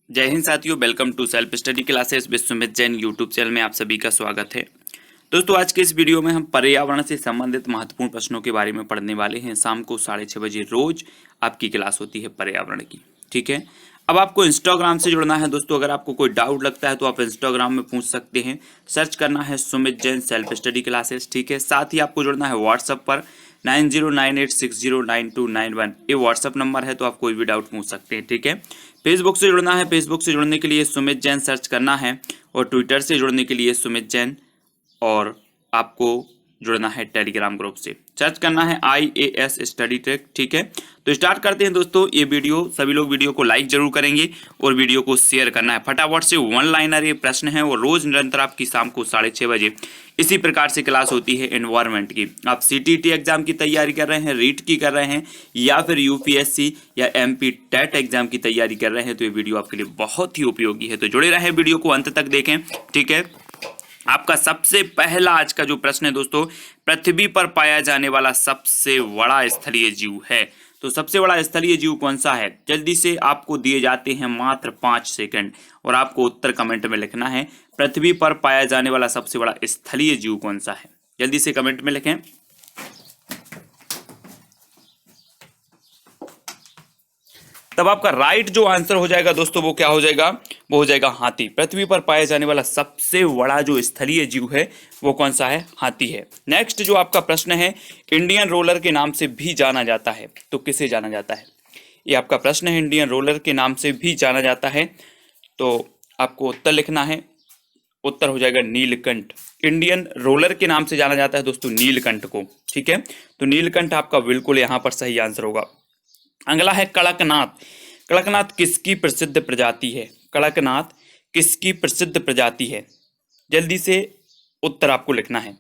जय हिंद साथियों, welcome to self study classes Vishwamit Jain YouTube channel में आप सभी का स्वागत है। दोस्तों, आज के इस वीडियो में हम पर्यावरण से संबंधित महत्वपूर्ण प्रश्नों के बारे में पढ़ने वाले हैं। शाम को 6:30 बजे रोज आपकी क्लास होती है पर्यावरण की। ठीक है, अब आपको इंस्टाग्राम से जुड़ना है। दोस्तों, अगर आपको कोई डाउट लगता है तो आप इंस्टाग्राम में पूछ सकते हैं। सर्च करना है Sumit Jain self study classes. ठीक है, साथ ही आपको जुड़ना है व्हाट्सएप पर 9098609291। ये व्हाट्सएप नंबर है, तो आप कोई भी डाउट पूछ सकते हैं। ठीक है, फेसबुक से जुड़ना है। फेसबुक से जुड़ने के लिए सुमित जैन सर्च करना है और ट्विटर से जुड़ने के लिए सुमित जैन, और आपको जुड़ना है टेलीग्राम ग्रुप से। सर्च करना है IAS स्टडी ट्रैक। ठीक है, तो स्टार्ट करते हैं। दोस्तों, ये वीडियो सभी लोग वीडियो को लाइक जरूर करेंगे और वीडियो को शेयर करना है। फटाफट से वन लाइनर ये प्रश्न है और रोज निरंतर आपकी शाम को 6:30 बजे इसी प्रकार से क्लास होती है एनवायरनमेंट की। आप CTT एग्जाम की तैयारी कर रहे हैं, रीट की कर रहे हैं, या फिर UPSC या MP टेट एग्जाम की तैयारी कर रहे हैं, तो ये वीडियो आपके लिए बहुत ही उपयोगी है। तो जुड़े रहें, वीडियो को अंत तक देखें। ठीक है, आपका सबसे पहला आज का जो प्रश्न है दोस्तों, पृथ्वी पर पाया जाने वाला सबसे बड़ा स्थलीय जीव है। तो सबसे बड़ा स्थलीय जीव कौन सा है? जल्दी से, आपको दिए जाते हैं मात्र 5 सेकंड और आपको उत्तर कमेंट में लिखना है। पृथ्वी पर पाया जाने वाला सबसे बड़ा स्थलीय जीव कौन सा है? जल्दी से कमेंट में लिखें। तब आपका राइट जो आंसर हो जाएगा दोस्तों, वो क्या हो जाएगा? वो हो जाएगा हाथी। पृथ्वी पर पाया जाने वाला सबसे बड़ा जो स्थलीय जीव है वो कौन सा है? हाथी है। नेक्स्ट जो आपका प्रश्न है, इंडियन रोलर के नाम से भी जाना जाता है, तो किसे जाना जाता है? ये आपका प्रश्न है, इंडियन रोलर के नाम से भी जाना जाता है, तो आपको उत्तर लिखना है। उत्तर हो जाएगा नीलकंठ। इंडियन रोलर के नाम से जाना जाता है दोस्तों नीलकंठ को। ठीक है, तो नीलकंठ आपका बिल्कुल यहां पर सही आंसर होगा। अगला है कड़कनाथ। कड़कनाथ किसकी प्रसिद्ध प्रजाति है? कड़कनाथ किसकी प्रसिद्ध प्रजाति है? जल्दी से उत्तर आपको लिखना है।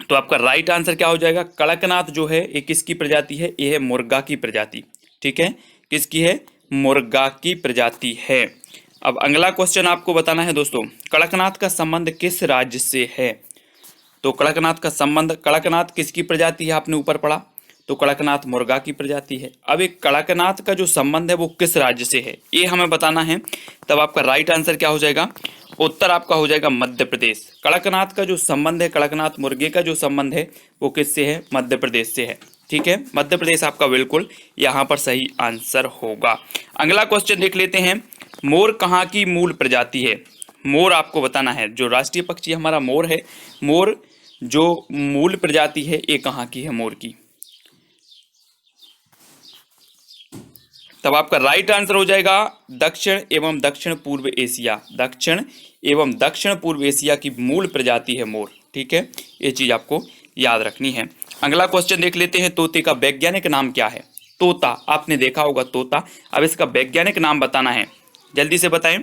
तो आपका राइट आंसर क्या हो जाएगा? कड़कनाथ जो है ये किसकी प्रजाति है? ये है मुर्गा की प्रजाति। ठीक है, किसकी है? मुर्गा की प्रजाति है। अब अगला क्वेश्चन आपको बताना है दोस्तों, कड़कनाथ का संबंध किस राज्य से है? तो कड़कनाथ का संबंध, कड़कनाथ किसकी प्रजाति है आपने ऊपर पढ़ा, तो कड़कनाथ मुर्गा की प्रजाति है। अब एक कड़कनाथ का जो संबंध है वो किस राज्य से है, ये हमें बताना है। तब आपका राइट आंसर क्या हो जाएगा? उत्तर आपका हो जाएगा मध्य प्रदेश। कड़कनाथ का जो संबंध है, कड़कनाथ मुर्गे का जो संबंध है वो किससे है? मध्य प्रदेश से है। ठीक है, मध्य प्रदेश आपका बिल्कुल यहाँ पर सही आंसर होगा। अगला क्वेश्चन देख लेते हैं, मोर कहाँ की मूल प्रजाति है? मोर आपको बताना है। जो राष्ट्रीय पक्षी हमारा मोर है, मोर जो मूल प्रजाति है ये कहाँ की है मोर की? तब आपका राइट आंसर हो जाएगा दक्षिण एवं दक्षिण पूर्व एशिया। दक्षिण एवं दक्षिण पूर्व एशिया की मूल प्रजाति है मोर। ठीक है, ये चीज आपको याद रखनी है। अगला क्वेश्चन देख लेते हैं, तोते का वैज्ञानिक नाम क्या है? तोता, आपने देखा होगा तोता, अब इसका वैज्ञानिक नाम बताना है। जल्दी से बताएं।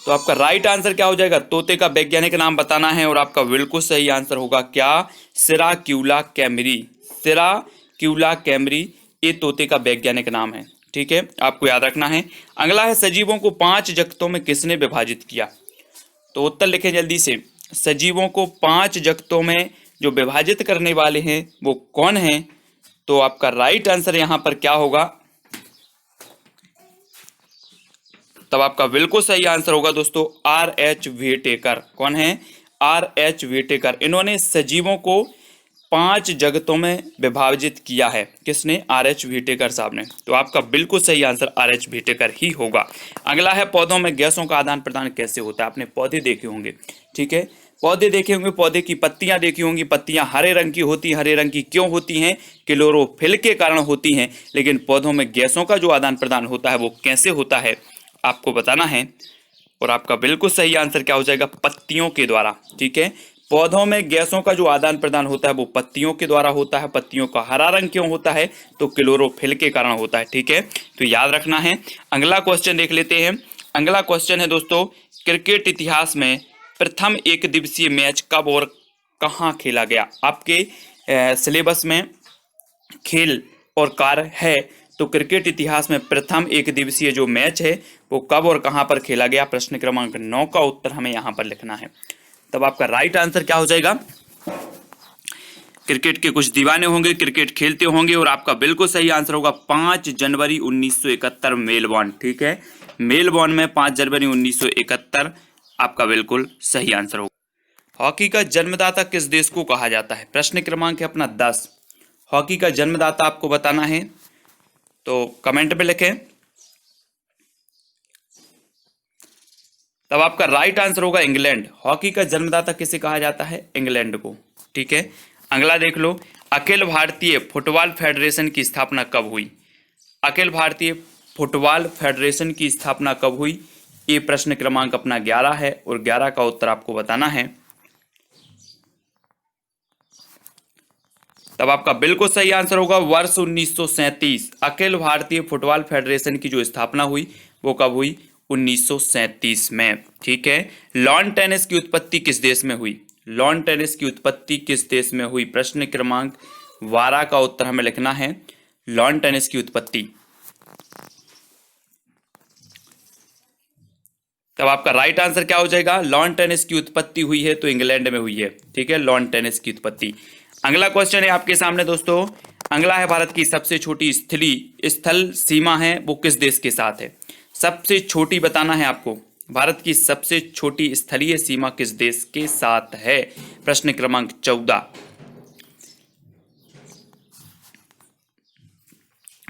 तो आपका राइट आंसर क्या हो जाएगा? तोते का वैज्ञानिक नाम बताना है और आपका बिल्कुल सही आंसर होगा क्या? सिराक्यूला कैमरी। सिराक्यूला कैमरी ये तोते का वैज्ञानिक नाम है। ठीक है, आपको याद रखना है। अगला है, सजीवों को 5 जगतों में किसने विभाजित किया? तो उत्तर लिखें जल्दी से। सजीवों को 5 जगतों में जो विभाजित करने वाले हैं वो कौन है? तो आपका राइट आंसर यहां पर क्या होगा? तब आपका बिल्कुल सही आंसर होगा दोस्तों R.H. व्हिटेकर। कौन है? R.H. व्हिटेकर। इन्होंने सजीवों को 5 जगतों में विभाजित किया है। किसने? R.H. व्हिटेकर साहब ने। तो आपका बिल्कुल सही आंसर R.H. व्हिटेकर ही होगा। अगला है, पौधों में गैसों का आदान प्रदान कैसे होता है? आपने पौधे देखे होंगे। ठीक है, पौधे देखे होंगे, पौधे की पत्तियां देखी होंगी। पत्तियां हरे रंग की होती, हरे रंग की क्यों होती हैं? क्लोरोफिल के कारण होती हैं। लेकिन पौधों में गैसों का जो आदान प्रदान होता है वो कैसे होता है आपको बताना है। और आपका बिल्कुल सही आंसर क्या हो जाएगा? पत्तियों के द्वारा। ठीक है, पौधों में गैसों का जो आदान प्रदान होता है वो पत्तियों के द्वारा होता है। पत्तियों का हरा रंग क्यों होता है? तो क्लोरोफिल के कारण होता है। ठीक है, तो याद रखना है। अगला क्वेश्चन देख लेते हैं। अगला क्वेश्चन है दोस्तों, क्रिकेट इतिहास में प्रथम एक दिवसीय मैच कब और कहाँ खेला गया? आपके सिलेबस में खेल और कार्य है, तो क्रिकेट इतिहास में प्रथम एक दिवसीय जो मैच है वो कब और कहां पर खेला गया? प्रश्न क्रमांक 9 का उत्तर हमें यहां पर लिखना है। तब आपका राइट आंसर क्या हो जाएगा? क्रिकेट के कुछ दीवाने होंगे, क्रिकेट खेलते होंगे, और आपका बिल्कुल सही आंसर होगा 5 जनवरी 1971 मेलबॉर्न। ठीक है, मेलबॉर्न में 5 जनवरी 1971 आपका बिल्कुल सही आंसर होगा। हॉकी का जन्मदाता किस देश को कहा जाता है? प्रश्न क्रमांक है अपना 10। हॉकी का जन्मदाता आपको बताना है, तो कमेंट में लिखें। तब आपका राइट आंसर होगा इंग्लैंड। हॉकी का जन्मदाता किसे कहा जाता है? इंग्लैंड को। ठीक है, अगला देख लो, अखिल भारतीय फुटबॉल फेडरेशन की स्थापना कब हुई? अखिल भारतीय फुटबॉल फेडरेशन की स्थापना कब हुई? ये प्रश्न क्रमांक अपना 11 है, और 11 का उत्तर आपको बताना है। तब आपका बिल्कुल सही आंसर होगा वर्ष 1937। अखिल भारतीय फुटबॉल फेडरेशन की जो स्थापना हुई वो कब हुई? 1937 में। ठीक है, लॉन टेनिस की उत्पत्ति किस देश में हुई? लॉन टेनिस की उत्पत्ति किस देश में हुई? प्रश्न क्रमांक 12 का उत्तर हमें लिखना है, लॉन टेनिस की उत्पत्ति। तब आपका राइट आंसर क्या हो जाएगा? लॉन टेनिस की उत्पत्ति हुई है तो इंग्लैंड में हुई है। ठीक है, लॉन टेनिस की उत्पत्ति। अगला क्वेश्चन है आपके सामने दोस्तों, अगला है भारत की सबसे छोटी स्थल सीमा है वो किस देश के साथ है? सबसे छोटी बताना है आपको, भारत की सबसे छोटी स्थलीय सीमा किस देश के साथ है? प्रश्न क्रमांक 14।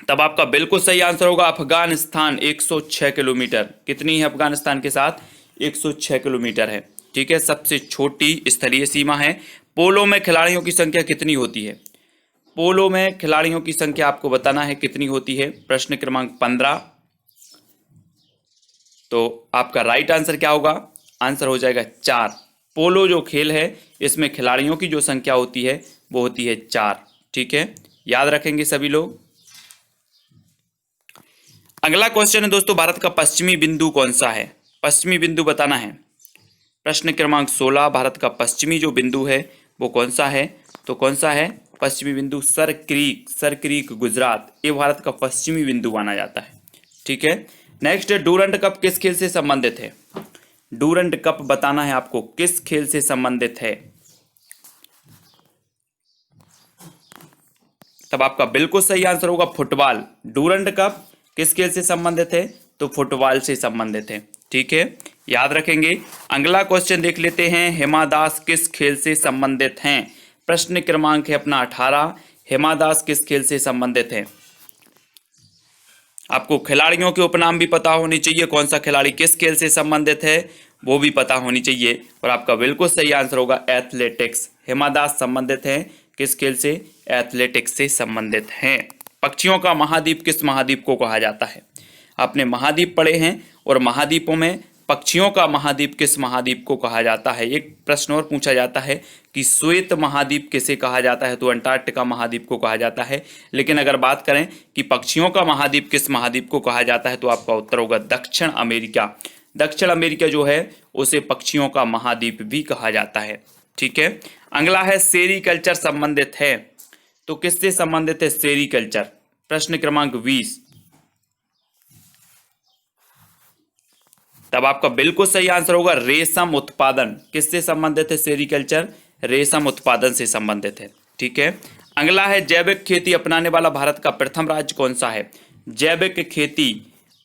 तब आपका बिल्कुल सही आंसर होगा अफगानिस्तान। 106 किलोमीटर। कितनी है अफगानिस्तान के साथ? 106 किलोमीटर है। ठीक है, सबसे छोटी स्थलीय सीमा है। पोलो में खिलाड़ियों की संख्या कितनी होती है? पोलो में खिलाड़ियों की संख्या आपको बताना है कितनी होती है? प्रश्न क्रमांक 15। तो आपका राइट आंसर क्या होगा? आंसर हो जाएगा 4। पोलो जो खेल है इसमें खिलाड़ियों की जो संख्या होती है वो होती है 4। ठीक है, याद रखेंगे सभी लोग। अगला क्वेश्चन है दोस्तों, भारत का पश्चिमी बिंदु कौन सा है? पश्चिमी बिंदु बताना है। प्रश्न क्रमांक 16, भारत का पश्चिमी जो बिंदु है वो कौन सा है? तो कौन सा है पश्चिमी बिंदु? सर क्रीक गुजरात, ये भारत का पश्चिमी बिंदु माना जाता है। ठीक है, नेक्स्ट, डूरंड कप किस खेल से संबंधित है? डूरंड कप बताना है आपको किस खेल से संबंधित है। तब आपका बिल्कुल सही आंसर होगा फुटबॉल। डूरंड कप किस खेल से संबंधित है? तो फुटबॉल से संबंधित है। ठीक है, याद रखेंगे। अगला क्वेश्चन देख लेते हैं, हिमा दास किस खेल से संबंधित हैं? प्रश्न क्रमांक है अपना 18। हिमा दास किस खेल से संबंधित है? आपको खिलाड़ियों के उपनाम भी पता होनी चाहिए, कौन सा खिलाड़ी किस खेल से संबंधित है वो भी पता होनी चाहिए, और आपका बिल्कुल सही आंसर होगा एथलेटिक्स। हिमा दास संबंधित हैं किस खेल से? एथलेटिक्स से संबंधित हैं। पक्षियों का महाद्वीप किस महाद्वीप को कहा जाता है? आपने महाद्वीप पढ़े हैं, और महाद्वीपों में पक्षियों का महाद्वीप किस महाद्वीप को कहा जाता है? एक प्रश्न और पूछा जाता है कि श्वेत महाद्वीप किसे कहा जाता है? तो अंटार्कटिका महाद्वीप को कहा जाता है। लेकिन अगर बात करें कि पक्षियों का महाद्वीप किस महाद्वीप को कहा जाता है, तो आपका उत्तर होगा दक्षिण अमेरिका। दक्षिण अमेरिका जो है उसे पक्षियों का महाद्वीप भी कहा जाता है। ठीक है, अगला है सेरीकल्चर संबंधित है, तो किससे संबंधित है सेरीकल्चर? प्रश्न क्रमांक 20। तब आपका बिल्कुल सही आंसर होगा रेशम उत्पादन। किससे संबंधित है सेरीकल्चर? रेशम उत्पादन से संबंधित है। ठीक है, अगला है जैविक खेती अपनाने वाला भारत का प्रथम राज्य कौन सा है? जैविक खेती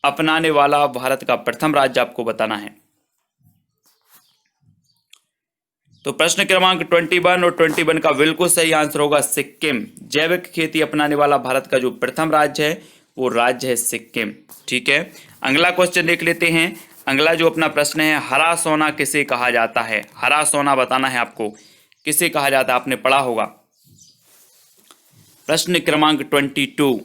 अपनाने वाला भारत का प्रथम राज्य आपको बताना है। तो प्रश्न क्रमांक 21 और 21 का बिल्कुल सही आंसर होगा सिक्किम। जैविक खेती अपनाने वाला भारत का जो प्रथम राज्य है वो राज्य है सिक्किम। ठीक है, अगला क्वेश्चन देख लेते हैं। अगला जो अपना प्रश्न है, हरा सोना किसे कहा जाता है? हरा सोना बताना है आपको किसे कहा जाता है, आपने पढ़ा होगा। प्रश्न क्रमांक 22।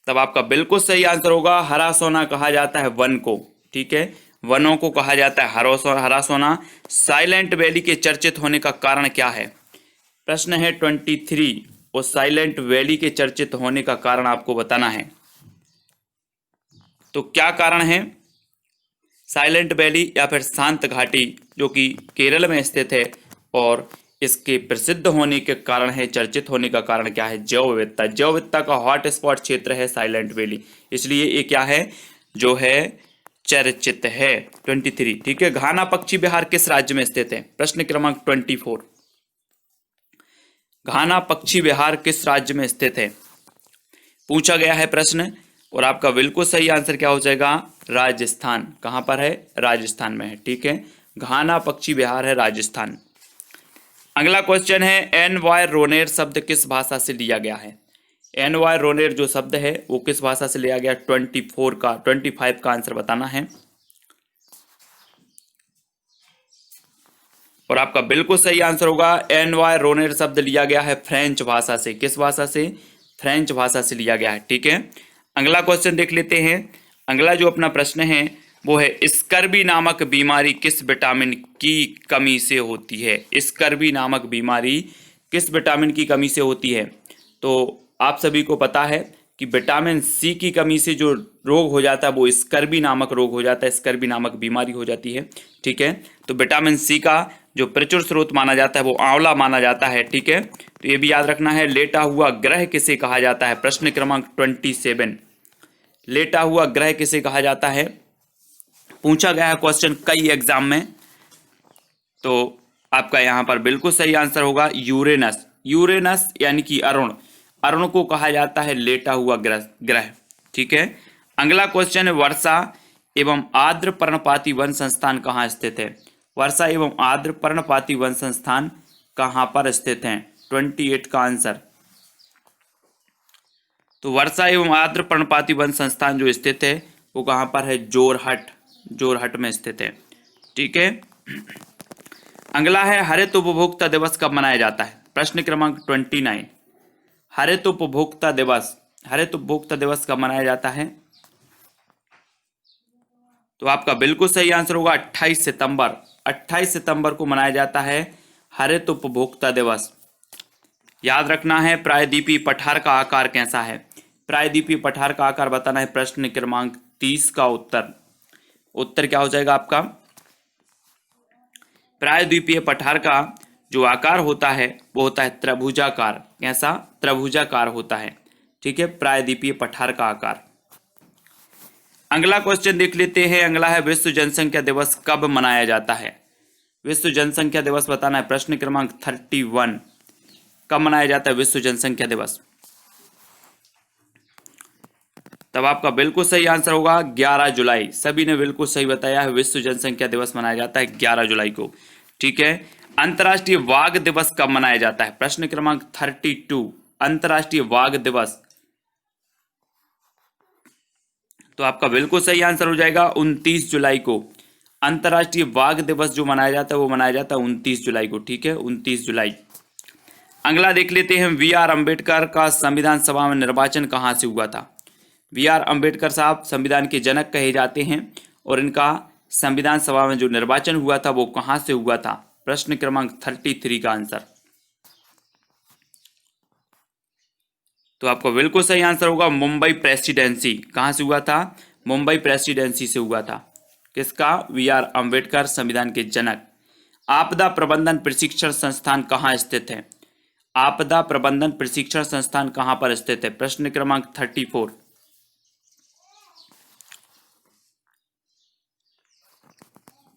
तब आपका बिल्कुल सही आंसर होगा हरा सोना कहा जाता है वन को। ठीक है, वनों को कहा जाता है हरा सोना। साइलेंट वैली के चर्चित होने का कारण क्या है? प्रश्न है 23, और साइलेंट वैली के चर्चित होने का कारण आपको बताना है। तो क्या कारण है? साइलेंट वैली या फिर शांत घाटी जो कि केरल में स्थित है, और इसके प्रसिद्ध होने के कारण है, चर्चित होने का कारण क्या है? जैव विविधता। जैव विविधता का हॉट स्पॉट क्षेत्र है साइलेंट वैली, इसलिए ये क्या है जो है चर्चित है। 23, ठीक है। घाना पक्षी विहार किस राज्य में स्थित है? प्रश्न क्रमांक 24, घाना पक्षी विहार किस राज्य में स्थित है, पूछा गया है प्रश्न। और आपका बिल्कुल सही आंसर क्या हो जाएगा? राजस्थान। कहां पर है? राजस्थान में है, ठीक है। घाना पक्षी विहार है राजस्थान। अगला क्वेश्चन है, एन.वाई. रोनेर शब्द किस भाषा से लिया गया है? एन.वाई. रोनेर जो शब्द है वो किस भाषा से लिया गया? 25 का आंसर बताना है। और आपका बिल्कुल सही आंसर होगा, एन.वाई. रोनेर शब्द लिया गया है फ्रेंच भाषा से। किस भाषा से? फ्रेंच भाषा से लिया गया है, ठीक है। अगला क्वेश्चन देख लेते हैं। अगला जो अपना प्रश्न है वो है, स्कर्वी नामक बीमारी किस विटामिन की कमी से होती है? स्कर्वी नामक बीमारी किस विटामिन की कमी से होती है? तो आप सभी को पता है कि विटामिन सी की कमी से जो रोग हो जाता है वो स्कर्वी नामक रोग हो जाता है, स्कर्वी नामक बीमारी हो जाती है, ठीक है। तो विटामिन सी का जो प्रचुर स्रोत माना जाता है वो आंवला माना जाता है, ठीक है। तो ये भी याद रखना है। लेटा हुआ ग्रह किसे कहा जाता है? प्रश्न क्रमांक 27, लेटा हुआ ग्रह किसे कहा जाता है? पूछा गया है क्वेश्चन कई एग्जाम में। तो आपका यहाँ पर बिल्कुल सही आंसर होगा यूरेनस। यूरेनस यानी कि अरुण, अरुण को कहा जाता है लेटा हुआ ग्रह, ठीक है। अगला क्वेश्चन है, वर्षा एवं आर्द्र पर्णपाती वन संस्थान कहाँ स्थित है? वर्षा एवं आर्द्र पर्णपाती वन संस्थान कहाँ पर स्थित है? 28 का आंसर। तो वर्षा एवं आर्द्र पर्णपाती वन संस्थान जो स्थित है वो कहाँ पर है? जोरहट, जोरहट में स्थित है, ठीक है। अगला है, हरित उपभोक्ता दिवस कब मनाया जाता है? प्रश्न क्रमांक 29, हरित उपभोक्ता दिवस, हरित उपभोक्ता दिवस कब मनाया जाता है? तो आपका बिल्कुल सही आंसर होगा 28 सितंबर। 28 सितंबर को मनाया जाता है हरित उपभोक्ता दिवस। याद रखना है, प्रायद्वीपीय पठार का आकार कैसा है? प्रायद्वीपीय पठार का आकार बताना है। प्रश्न क्रमांक 30 का उत्तर क्या हो जाएगा आपका? प्रायद्वीपीय पठार का जो आकार होता है वो होता है त्रिभुजाकार। कैसा? त्रिभुजाकार होता है, ठीक है, प्रायद्वीपीय पठार का आकार। अगला क्वेश्चन देख लेते हैं। अगला है, विश्व जनसंख्या दिवस कब मनाया जाता है? विश्व जनसंख्या दिवस बताना है। प्रश्न क्रमांक 31, कब मनाया जाता है विश्व जनसंख्या दिवस? तब आपका बिल्कुल सही आंसर होगा 11 जुलाई। सभी ने बिल्कुल सही बताया है, विश्व जनसंख्या दिवस मनाया जाता है 11 जुलाई को, ठीक है। अंतर्राष्ट्रीय वाघ दिवस कब मनाया जाता है? प्रश्न क्रमांक 32, अंतर्राष्ट्रीय वाघ दिवस। तो आपका बिल्कुल सही आंसर हो जाएगा 29 जुलाई को। अंतर्राष्ट्रीय वाघ दिवस जो मनाया जाता है वो मनाया जाता है 29 जुलाई को, ठीक है, 29 जुलाई। अगला देख लेते हैं, बी.आर. अम्बेडकर का संविधान सभा में निर्वाचन कहाँ से हुआ था? बी.आर. अम्बेडकर साहब संविधान के जनक कहे जाते हैं और इनका संविधान सभा में जो निर्वाचन हुआ था वो कहाँ से हुआ था? प्रश्न क्रमांक 33 का आंसर। तो आपको बिल्कुल सही आंसर होगा मुंबई प्रेसिडेंसी। कहाँ से हुआ था? मुंबई प्रेसिडेंसी से हुआ था। किसका? बी.आर. अम्बेडकर, संविधान के जनक। आपदा प्रबंधन प्रशिक्षण संस्थान कहाँ स्थित है? आपदा प्रबंधन प्रशिक्षण संस्थान कहाँ पर स्थित है? प्रश्न क्रमांक 34।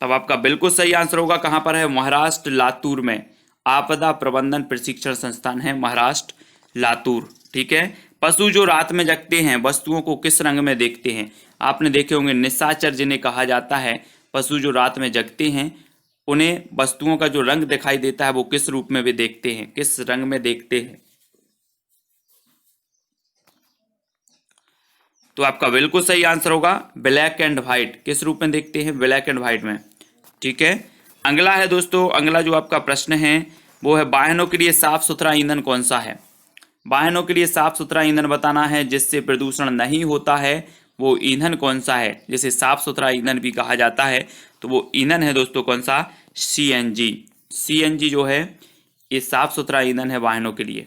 तब आपका बिल्कुल सही आंसर होगा कहां पर है? महाराष्ट्र, लातूर में आपदा प्रबंधन प्रशिक्षण संस्थान है, महाराष्ट्र, लातूर, ठीक है। पशु जो रात में जगते हैं वस्तुओं को किस रंग में देखते हैं? आपने देखे होंगे निशाचर जिन्हें कहा जाता है। पशु जो रात में जगते हैं उन्हें वस्तुओं का जो रंग दिखाई देता है वो किस रूप में वे देखते हैं, किस रंग में देखते हैं? तो आपका बिल्कुल सही आंसर होगा ब्लैक एंड व्हाइट। किस रूप में देखते हैं? ब्लैक एंड व्हाइट में, ठीक है। अगला है दोस्तों, अगला जो आपका प्रश्न है वो है, वाहनों के लिए साफ सुथरा ईंधन कौन सा है? वाहनों के लिए साफ सुथरा ईंधन बताना है जिससे प्रदूषण नहीं होता है, वो ईंधन कौन सा है? जिसे साफ सुथरा ईंधन भी कहा जाता है, तो वो ईंधन है दोस्तों कौन सा? सीएनजी। सीएनजी जो है ये साफ सुथरा ईंधन है वाहनों के लिए।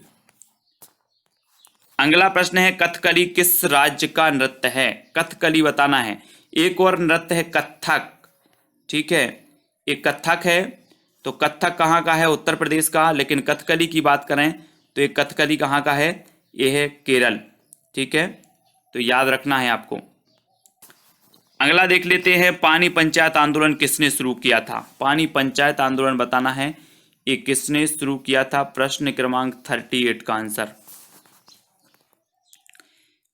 अगला प्रश्न है, कथकली किस राज्य का नृत्य है? कथकली बताना है। एक और नृत्य है कथक, ठीक है, एक कथक है। तो कथक कहाँ का है? उत्तर प्रदेश का। लेकिन कथकली की बात करें तो ये कथकली कहाँ का है? ये है केरल, ठीक है। तो याद रखना है आपको। अगला देख लेते हैं, पानी पंचायत आंदोलन किसने शुरू किया था? पानी पंचायत आंदोलन बताना है ये किसने शुरू किया था। प्रश्न क्रमांक 38 का आंसर।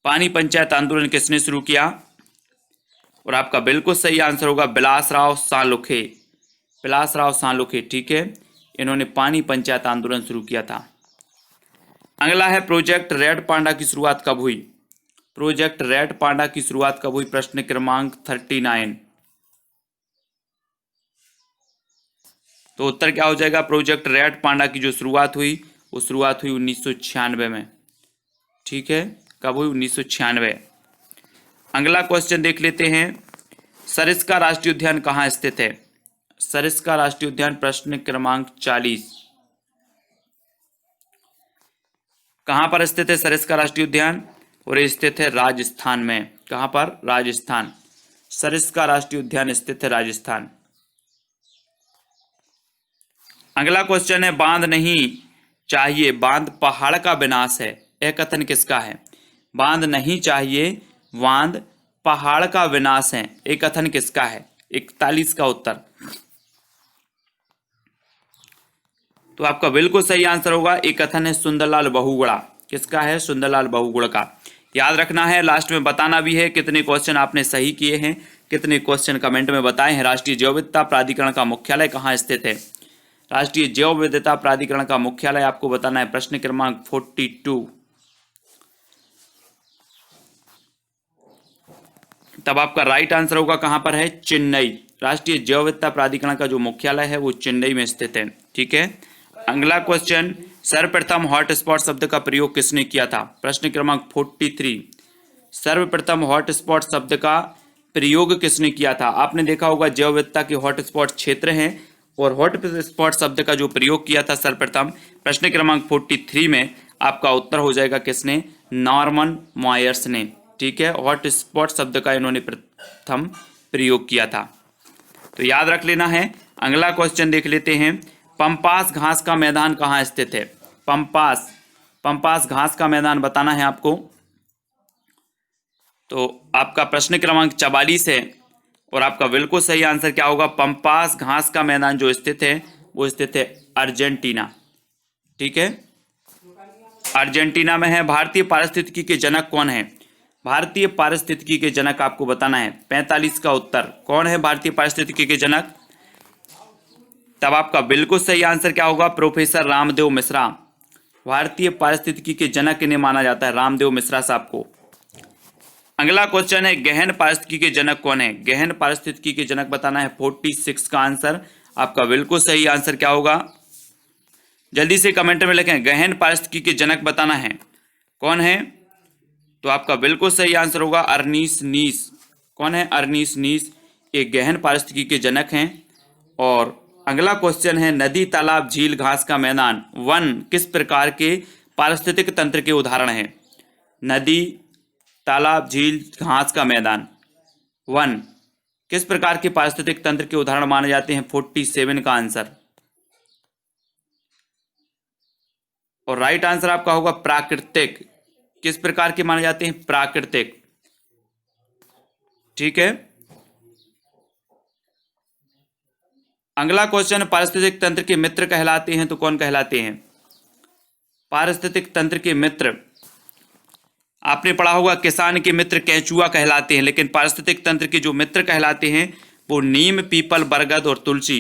पानी पंचायत आंदोलन किसने शुरू किया? और आपका बिल्कुल सही आंसर होगा बिलासराव सालुखे। बिलासराव सालुखे, ठीक है, इन्होंने पानी पंचायत आंदोलन शुरू किया था। अगला है, प्रोजेक्ट रेड पांडा की शुरुआत कब हुई? प्रोजेक्ट रेड पांडा की शुरुआत कब हुई? प्रश्न क्रमांक 39। तो उत्तर क्या हो जाएगा? प्रोजेक्ट रेड पांडा की जो शुरुआत हुई वो शुरुआत हुई 1996 में, ठीक है। कब हुई? 1996। अगला क्वेश्चन देख लेते हैं, सरिस्का राष्ट्रीय उद्यान कहाँ स्थित है? सरिस्का राष्ट्रीय उद्यान प्रश्न क्रमांक 40। कहां पर स्थित है सरिस्का राष्ट्रीय उद्यान? और ये स्थित है राजस्थान में। कहां पर? राजस्थान। सरिस्का राष्ट्रीय उद्यान स्थित है राजस्थान। अगला क्वेश्चन है, बांध नहीं चाहिए, बांध पहाड़ का विनाश है, यह कथन किसका है? बांध नहीं चाहिए, बांध पहाड़ का विनाश है, यह कथन किसका है? 41 का उत्तर। तो आपका बिल्कुल सही आंसर होगा, एक कथन है सुंदरलाल बहुगुणा। किसका है? सुंदरलाल बहुगुणा का। याद रखना है, लास्ट में बताना भी है कितने क्वेश्चन आपने सही किए हैं, कितने क्वेश्चन कमेंट में बताए हैं। राष्ट्रीय जैव विविधता प्राधिकरण का मुख्यालय कहाँ स्थित है? राष्ट्रीय जैव विविधता प्राधिकरण का मुख्यालय आपको बताना है। प्रश्न क्रमांक 42। तब आपका राइट आंसर होगा कहां पर है? चेन्नई। राष्ट्रीय जैव विविधता प्राधिकरण का जो मुख्यालय है वो चेन्नई में स्थित है, ठीक है। अगला क्वेश्चन, सर्वप्रथम हॉटस्पॉट शब्द का प्रयोग किसने किया था? प्रश्न क्रमांक 43। सर्वप्रथम हॉटस्पॉट शब्द का प्रयोग किसने किया था? आपने देखा होगा जैव विविधता के हॉटस्पॉट क्षेत्र हैं, और हॉटस्पॉट शब्द का जो प्रयोग किया था सर्वप्रथम प्रश्न क्रमांक 43 में, आपका उत्तर हो जाएगा किसने? नॉर्मन मॉयर्स ने, ठीक है। हॉटस्पॉट शब्द का इन्होंने प्रथम प्रयोग किया था, तो याद रख लेना है। अगला क्वेश्चन देख लेते हैं, पंपास घास का मैदान कहाँ स्थित है? पंपास घास का मैदान बताना है आपको। तो आपका प्रश्न क्रमांक 44 है, और आपका बिल्कुल सही आंसर क्या होगा? पंपास घास का मैदान जो स्थित है वो स्थित है अर्जेंटीना, ठीक है, अर्जेंटीना में है। भारतीय पारिस्थितिकी के जनक कौन है? भारतीय पारिस्थितिकी के जनक आपको बताना है। 45 का उत्तर। कौन है भारतीय पारिस्थितिकी के जनक? तब आपका बिल्कुल सही आंसर क्या होगा? प्रोफेसर रामदेव मिश्रा। भारतीय पारिस्थितिकी के जनक इन्हें माना जाता है, रामदेव मिश्रा साहब को। अगला क्वेश्चन है, गहन पारिस्थितिकी के जनक कौन है? गहन पारिस्थितिकी के जनक बताना है। 46 का आंसर। आपका बिल्कुल सही आंसर क्या होगा? जल्दी से कमेंट में लिखें, गहन पारिस्थितिकी के जनक बताना है। कौन है? तो आपका बिल्कुल सही आंसर होगा अर्नीस नीस। कौन है? अर्नीस नीस एक गहन पारिस्थितिकी के जनक हैं। और अगला क्वेश्चन है, नदी, तालाब, झील, घास का मैदान, वन किस प्रकार के पारिस्थितिक तंत्र के उदाहरण हैं? नदी, तालाब, झील, घास का मैदान, वन किस प्रकार के पारिस्थितिक तंत्र के उदाहरण माने जाते हैं? 47 का आंसर। और राइट आंसर आपका होगा प्राकृतिक। किस प्रकार के माने जाते हैं? प्राकृतिक, ठीक है। अगला क्वेश्चन, पारिस्थितिक तंत्र के मित्र कहलाते हैं तो कौन कहलाते हैं? पारिस्थितिक तंत्र के मित्र आपने पढ़ा होगा किसान के मित्र केंचुआ कहलाते हैं, लेकिन पारिस्थितिक तंत्र के जो मित्र कहलाते हैं वो नीम, पीपल, बरगद और तुलसी,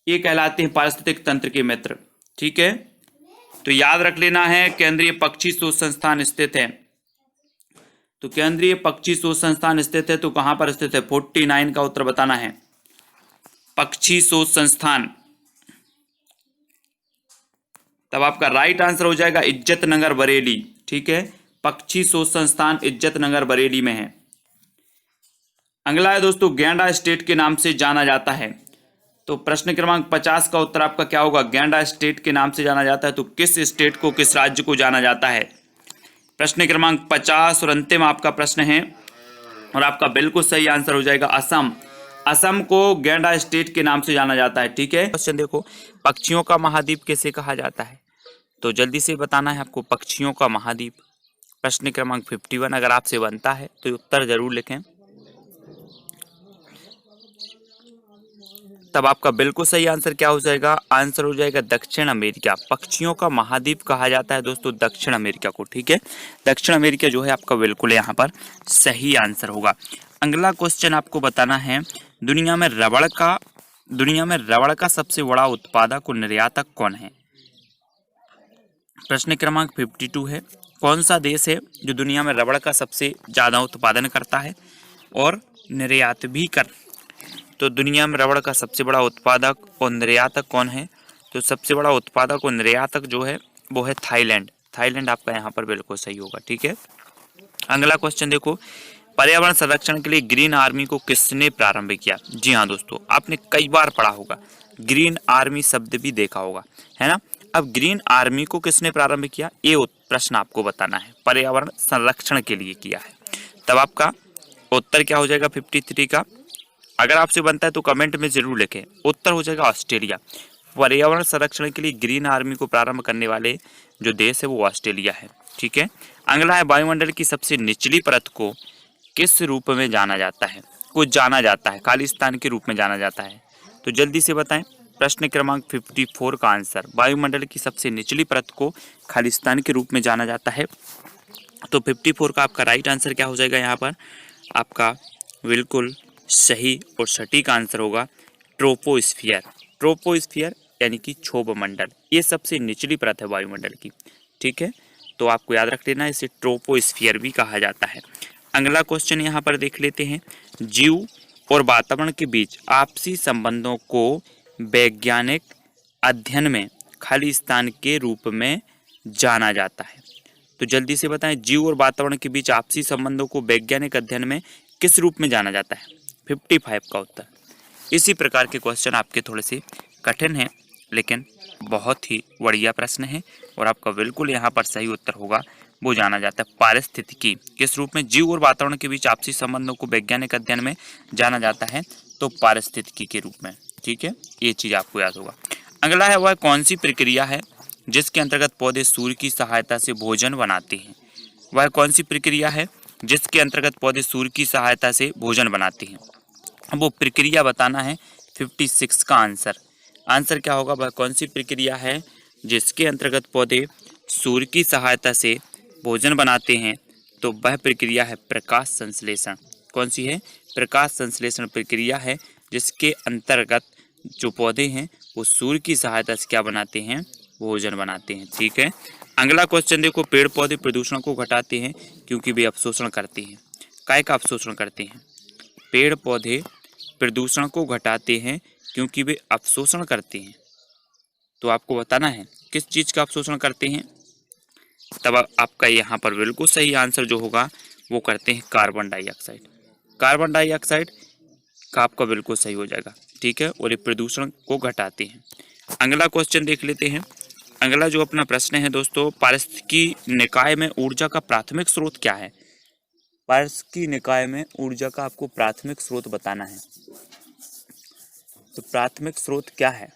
ये कहलाते हैं पारिस्थितिक तंत्र के मित्र, ठीक है। तो याद रख लेना है, केंद्रीय पक्षी शोध संस्थान स्थित है। तो केंद्रीय पक्षी शोध संस्थान स्थित है तो कहां पर स्थित है? 49 का उत्तर बताना है। पक्षी शोध संस्थान। तब आपका राइट आंसर हो जाएगा इज्जत नगर बरेली, ठीक है। पक्षी शोध संस्थान इज्जत नगर बरेली में है। अगला है दोस्तों, गैंडा स्टेट के नाम से जाना जाता है। तो प्रश्न क्रमांक 50 का उत्तर आपका क्या होगा? गैंडा स्टेट के नाम से जाना जाता है तो किस स्टेट को, किस राज्य को जाना जाता है? प्रश्न क्रमांक 50 और अंतिम आपका प्रश्न है, और आपका बिल्कुल सही आंसर हो जाएगा असम। असम को गैंडा स्टेट के नाम से जाना जाता है, ठीक है। क्वेश्चन देखो, पक्षियों का महाद्वीप किसे कहा जाता है? तो जल्दी से बताना है आपको, पक्षियों का महाद्वीप। प्रश्न क्रमांक 51 अगर आपसे बनता है तो उत्तर जरूर लिखें। तब आपका बिल्कुल सही आंसर क्या हो जाएगा? आंसर हो जाएगा दक्षिण अमेरिका। पक्षियों का महाद्वीप कहा जाता है दोस्तों दक्षिण अमेरिका को, ठीक है। दक्षिण अमेरिका जो है आपका बिल्कुल यहाँ पर सही आंसर होगा। अगला क्वेश्चन आपको बताना है, दुनिया में रबड़ का सबसे बड़ा उत्पादक और निर्यातक कौन है? प्रश्न क्रमांक 52 है, कौन सा देश है जो दुनिया में रबड़ का सबसे ज़्यादा उत्पादन करता है और निर्यात भी कर? तो दुनिया में रबड़ का सबसे बड़ा उत्पादक और निर्यातक कौन है? तो सबसे बड़ा उत्पादक और निर्यातक जो है वो है थाईलैंड। थाईलैंड आपका यहाँ पर बिल्कुल सही होगा, ठीक है। अगला क्वेश्चन देखो, पर्यावरण संरक्षण के लिए ग्रीन आर्मी को किसने प्रारंभ किया? जी हाँ दोस्तों, आपने कई बार पढ़ा होगा, ग्रीन आर्मी शब्द भी देखा होगा, है ना। अब ग्रीन आर्मी को किसने प्रारंभ किया, ये प्रश्न आपको बताना है। पर्यावरण संरक्षण के लिए किया है। तब आपका उत्तर क्या हो जाएगा 53 का? अगर आपसे बनता है तो कमेंट में जरूर लिखें। उत्तर हो जाएगा ऑस्ट्रेलिया। पर्यावरण संरक्षण के लिए ग्रीन आर्मी को प्रारंभ करने वाले जो देश है वो ऑस्ट्रेलिया है, ठीक है। अगला है, वायुमंडल की सबसे निचली परत को किस रूप में जाना जाता है? कुछ जाना जाता है, खालिस्तान के रूप में जाना जाता है। तो जल्दी से बताएं। प्रश्न क्रमांक 54 का आंसर, वायुमंडल की सबसे निचली परत को खालिस्तान के रूप में जाना जाता है। तो 54 का आपका राइट आंसर क्या हो जाएगा? यहाँ पर आपका बिल्कुल सही और सटीक आंसर होगा ट्रोपोस्फियर। ट्रोपोस्फियर यानी कि क्षोभ मंडल, ये सबसे निचली परत है वायुमंडल की, ठीक है। तो आपको याद रख लेना, इसे ट्रोपोस्फियर भी कहा जाता है। अगला क्वेश्चन यहाँ पर देख लेते हैं, जीव और वातावरण के बीच आपसी संबंधों को वैज्ञानिक अध्ययन में खालिस्तान के रूप में जाना जाता है। तो जल्दी से बताएं, जीव और वातावरण के बीच आपसी संबंधों को वैज्ञानिक अध्ययन में किस रूप में जाना जाता है? 55 का उत्तर। इसी प्रकार के क्वेश्चन आपके थोड़े से कठिन हैं, लेकिन बहुत ही बढ़िया प्रश्न है और आपका बिल्कुल यहाँ पर सही उत्तर होगा, वो जाना जाता है पारिस्थितिकी। किस रूप में? जीव और वातावरण के बीच आपसी संबंधों को वैज्ञानिक अध्ययन में जाना जाता है, तो पारिस्थितिकी के रूप में, ठीक है। ये चीज आपको याद होगा। अगला है, वह कौन सी प्रक्रिया है जिसके अंतर्गत पौधे सूर्य की सहायता से भोजन बनाते हैं? वह कौन सी प्रक्रिया है जिसके अंतर्गत पौधे सूर्य की सहायता से भोजन बनाते हैं? वो प्रक्रिया बताना है 56 का आंसर। आंसर क्या होगा? वह कौन सी प्रक्रिया है जिसके अंतर्गत पौधे सूर्य की सहायता से भोजन बनाते हैं? तो वह प्रक्रिया है प्रकाश संश्लेषण। कौन सी है? प्रकाश संश्लेषण प्रक्रिया है जिसके अंतर्गत जो पौधे हैं वो सूर्य की सहायता से क्या बनाते हैं? भोजन बनाते हैं, ठीक है। अगला क्वेश्चन देखो, पेड़ पौधे प्रदूषण को घटाते हैं क्योंकि वे अवशोषण करते हैं। काय का अवशोषण करते हैं? पेड़ पौधे प्रदूषण को घटाते हैं क्योंकि वे अवशोषण करते हैं। तो आपको बताना है किस चीज का अवशोषण करते हैं। तब आपका यहाँ पर बिल्कुल सही आंसर जो होगा वो करते हैं कार्बन डाइऑक्साइड। कार्बन डाइऑक्साइड का आपका बिल्कुल सही हो जाएगा, ठीक है। और ये प्रदूषण को घटाते हैं। अगला क्वेश्चन देख लेते हैं। अगला जो अपना प्रश्न है दोस्तों, पारिस्थितिकी निकाय में ऊर्जा का प्राथमिक स्रोत क्या है? पारिस्थितिकी निकाय में ऊर्जा का आपको प्राथमिक स्रोत बताना है। तो प्राथमिक स्रोत क्या है?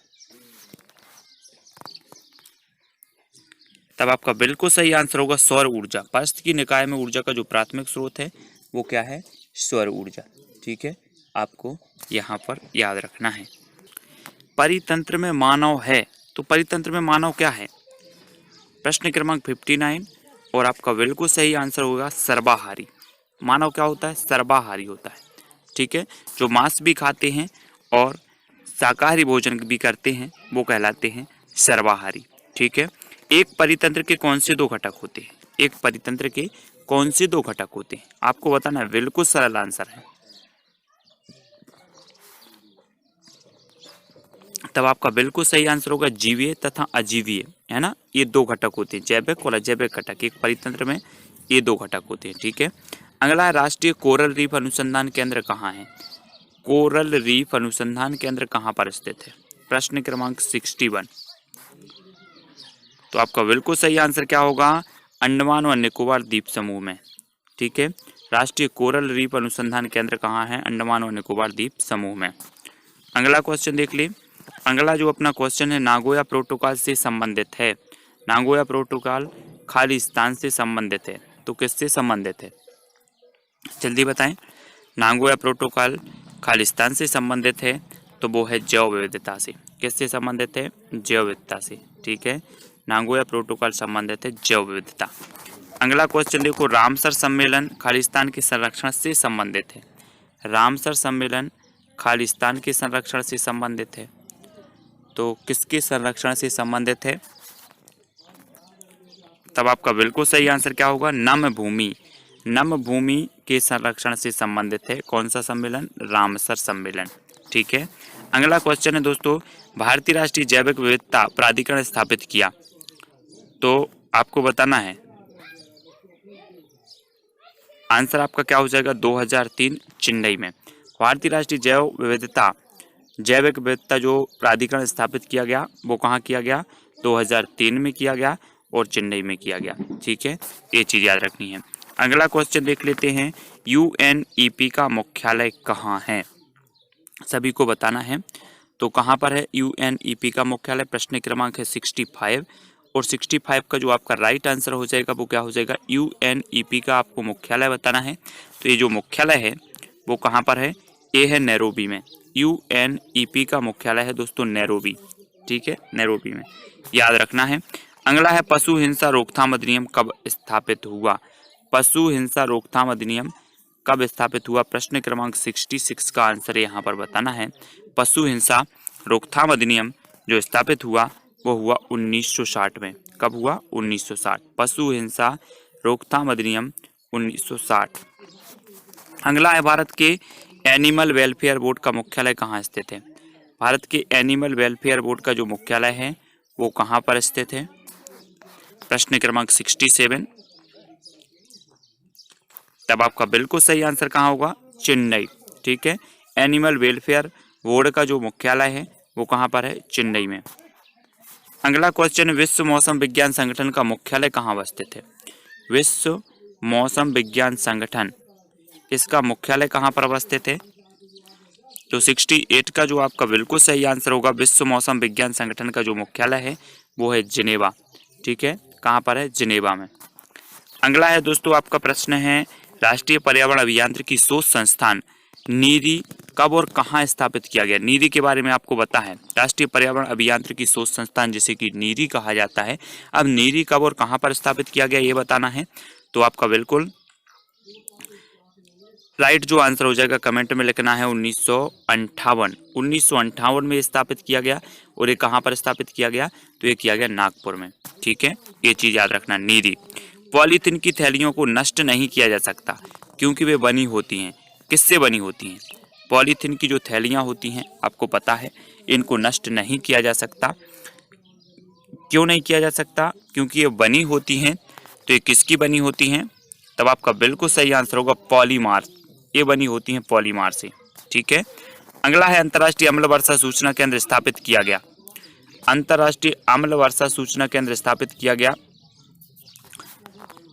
तब आपका बिल्कुल सही आंसर होगा सौर ऊर्जा। पारिस्थितिकी निकाय में ऊर्जा का जो प्राथमिक स्रोत है वो क्या है? सौर ऊर्जा, ठीक है। आपको यहाँ पर याद रखना है। परितंत्र में मानव है, तो परितंत्र में मानव क्या है? प्रश्न क्रमांक 59 और आपका बिल्कुल सही आंसर होगा सर्वाहारी। मानव क्या होता है? सर्वाहारी होता है, ठीक है। जो मांस भी खाते हैं और शाकाहारी भोजन भी करते हैं वो कहलाते हैं सर्वाहारी, ठीक है। एक परितंत्र के कौन से दो घटक होते हैं? एक परितंत्र के कौन से दो घटक होते हैं? आपको बताना है, बिल्कुल सरल आंसर है। तब आपका बिल्कुल सही आंसर होगा जीवीय तथा अजीवीय, है ना। ये दो घटक होते हैं, जैविक और अजैविक घटक। एक परितंत्र में ये दो घटक होते हैं, ठीक है। अगला है, राष्ट्रीय कोरल रीफ अनुसंधान केंद्र कहाँ है? कोरल रीफ अनुसंधान केंद्र कहाँ पर स्थित है? प्रश्न क्रमांक 61। तो आपका बिल्कुल सही आंसर क्या होगा? अंडमान और निकोबार द्वीप समूह में, ठीक है। राष्ट्रीय कोरल रीफ अनुसंधान केंद्र कहाँ है? अंडमान और निकोबार द्वीप समूह में। अगला क्वेश्चन देख ले। अगला जो अपना क्वेश्चन है नागोया प्रोटोकॉल से संबंधित है। नागोया प्रोटोकॉल खालिस्तान से संबंधित है, तो किससे संबंधित है? जल्दी बताएं। नागोया प्रोटोकॉल खालिस्तान से संबंधित है, तो वो है जैव विविधता से। किससे संबंधित है? जैव विविधता से। ठीक है, नागोया प्रोटोकॉल संबंधित है जैव विविधता। अगला क्वेश्चन देखो, रामसर सम्मेलन खालिस्तान के संरक्षण से संबंधित है। रामसर सम्मेलन खालिस्तान के संरक्षण से संबंधित है, तो किसके संरक्षण से संबंधित है? तब आपका बिल्कुल सही आंसर क्या होगा? नम भूमि। नम भूमि के संरक्षण से संबंधित है कौन सा सम्मेलन? रामसर सम्मेलन। ठीक है, अगला क्वेश्चन है दोस्तों, भारतीय राष्ट्रीय जैविक विविधता प्राधिकरण स्थापित किया, तो आपको बताना है आंसर आपका क्या हो जाएगा? 2003 चेन्नई में। भारतीय राष्ट्रीय जैविक विविधता जो प्राधिकरण स्थापित किया गया वो कहाँ किया गया? 2003 में किया गया और चेन्नई में किया गया। ठीक है, ये चीज़ याद रखनी है। अगला क्वेश्चन देख लेते हैं, UNEP का मुख्यालय कहाँ है? सभी को बताना है, तो कहाँ पर है UNEP का मुख्यालय? प्रश्न क्रमांक है 65 और 65 का जो आपका राइट आंसर हो जाएगा वो क्या हो जाएगा? UNEP का आपको मुख्यालय बताना है। तो ये जो मुख्यालय है वो कहाँ पर है? ये है नैरोबी में। UNEP का मुख्यालय है दोस्तों नैरोबी। ठीक है, नैरोबी में, याद रखना है। अगला है, पशु हिंसा रोकथाम अधिनियम कब स्थापित हुआ? पशु हिंसा रोकथाम अधिनियम कब स्थापित हुआ? प्रश्न क्रमांक 66 का आंसर यहाँ पर बताना है। पशु हिंसा रोकथाम अधिनियम जो स्थापित हुआ वो हुआ 1960 में। कब हुआ? 1960। पशु हिंसा रोकथाम अधिनियम 1960। अगला है, भारत के एनिमल वेलफेयर बोर्ड का मुख्यालय कहाँ स्थित है? भारत के एनिमल वेलफेयर बोर्ड का जो मुख्यालय है वो कहाँ पर स्थित है? प्रश्न क्रमांक 67। तब आपका बिल्कुल सही आंसर कहाँ होगा? चेन्नई। ठीक है, एनिमल वेलफेयर बोर्ड का जो मुख्यालय है वो कहाँ पर है? चेन्नई में। अगला क्वेश्चन, विश्व मौसम विज्ञान संगठन का मुख्यालय कहाँ अवस्थित है? विश्व मौसम विज्ञान संगठन, इसका मुख्यालय कहाँ पर अवस्थित है? तो 68 का जो आपका बिल्कुल सही आंसर होगा, विश्व मौसम विज्ञान संगठन का जो मुख्यालय है वो है जिनेवा। ठीक है, कहाँ पर है? जिनेवा में। अगला है दोस्तों, आपका प्रश्न है, राष्ट्रीय पर्यावरण अभियांत्रिकी शोध संस्थान नीरी कब और कहाँ स्थापित किया गया? नीरी के बारे में आपको पता है, राष्ट्रीय पर्यावरण अभियांत्रिकी शोध संस्थान जिसे कि नीरी कहा जाता है। अब नीरी कब और कहाँ पर स्थापित किया गया ये बताना है। तो आपका बिल्कुल राइट जो आंसर हो जाएगा कमेंट में लिखना है 1958। 1958 में स्थापित किया गया। और ये कहाँ पर स्थापित किया गया? तो ये किया गया नागपुर में। ठीक है, ये चीज याद रखना। नीरी, पॉलीथीन की थैलियों को नष्ट नहीं किया जा सकता क्योंकि वे बनी होती हैं, किससे बनी होती हैं? पॉलीथीन की जो थैलियाँ होती हैं आपको पता है, इनको नष्ट नहीं किया जा सकता। क्यों नहीं किया जा सकता? क्योंकि ये बनी होती हैं। तो ये किसकी बनी होती हैं? तब आपका बिल्कुल सही आंसर होगा पॉलीमार। ये बनी होती हैं पॉलीमार से। ठीक है, अगला है, अंतर्राष्ट्रीय अम्ल वर्षा सूचना केंद्र स्थापित किया गया। अंतर्राष्ट्रीय अम्ल वर्षा सूचना केंद्र स्थापित किया गया,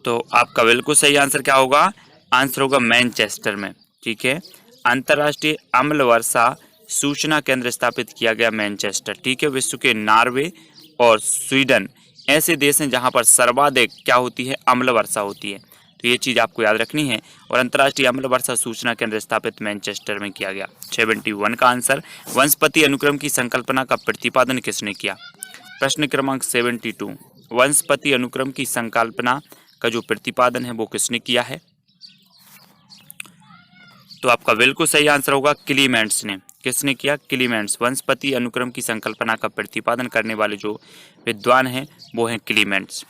तो आपका बिल्कुल सही आंसर क्या होगा? आंसर होगा मैनचेस्टर में। ठीक है, अंतर्राष्ट्रीय अम्ल वर्षा सूचना केंद्र स्थापित किया गया मैनचेस्टर। ठीक है, विश्व के नॉर्वे और स्वीडन ऐसे देश हैं जहां पर सर्वाधिक क्या होती है? अम्ल वर्षा होती है। तो ये चीज़ आपको याद रखनी है। और अंतर्राष्ट्रीय अम्ल वर्षा सूचना केंद्र स्थापित मैनचेस्टर में किया गया। 71 का आंसर, वंशपति अनुक्रम की संकल्पना का प्रतिपादन किसने किया? प्रश्न क्रमांक 72, वंशपति अनुक्रम की संकल्पना का जो प्रतिपादन है वो किसने किया है? तो आपका बिल्कुल सही आंसर होगा क्लीमेंट्स ने। किसने किया? क्लीमेंट्स। वंशपति अनुक्रम की संकल्पना का प्रतिपादन करने वाले जो विद्वान हैं वो हैं क्लीमेंट्स।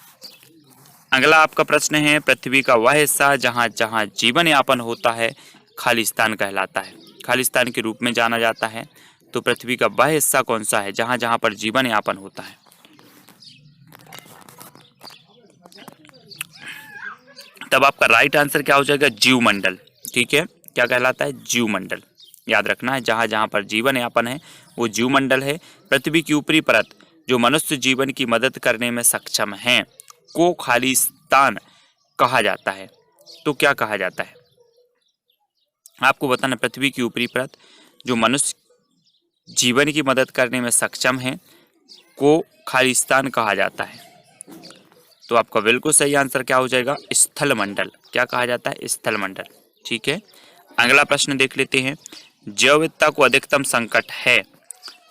अगला आपका प्रश्न है, पृथ्वी का वह हिस्सा जहाँ जहाँ जीवन यापन होता है खालिस्तान कहलाता है, खालिस्तान के रूप में जाना जाता है। तो पृथ्वी का वह हिस्सा कौन सा है जहाँ जहाँ पर जीवन यापन होता है? तब आपका राइट आंसर क्या हो जाएगा? जीवमंडल। ठीक है, क्या कहलाता है? जीवमंडल। याद रखना है, जहाँ जहाँ पर जीवन यापन है वो जीवमंडल है। पृथ्वी की ऊपरी परत जो मनुष्य जीवन की मदद करने में सक्षम है को खालिस्तान कहा जाता है। तो क्या कहा जाता है आपको बताना? पृथ्वी की ऊपरी परत जो मनुष्य जीवन की मदद करने में सक्षम है को खालिस्तान कहा जाता है। तो आपका बिल्कुल सही आंसर क्या हो जाएगा? स्थल मंडल। क्या कहा जाता है? स्थल मंडल। ठीक है, अगला प्रश्न देख लेते हैं, जैव विविधता को अधिकतम संकट है